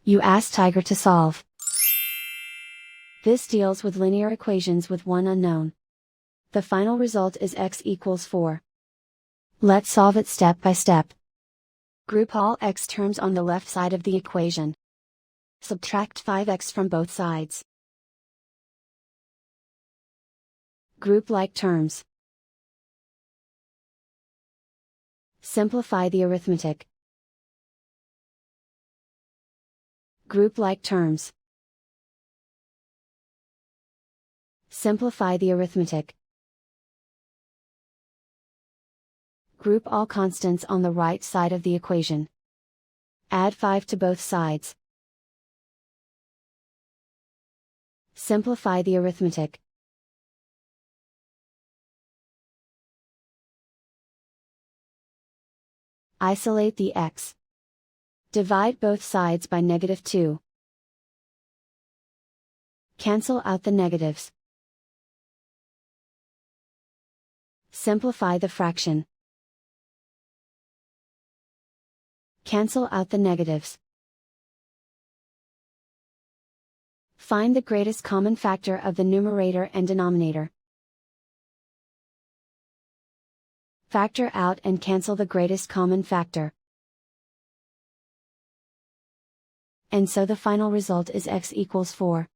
You ask Tiger to solve. This deals with linear equations with one unknown. The final result is x equals 4. Let's solve it step by step. Group all x terms on the left side of the equation. Subtract 5x from both sides. Group like terms. Simplify the arithmetic. Group like terms. Simplify the arithmetic. Group all constants on the right side of the equation. Add 5 to both sides. Simplify the arithmetic. Isolate the x. Divide both sides by -2. Cancel out the negatives. Simplify the fraction. Cancel out the negatives. Find the greatest common factor of the numerator and denominator. Factor out and cancel the greatest common factor. And so the final result is x equals 4.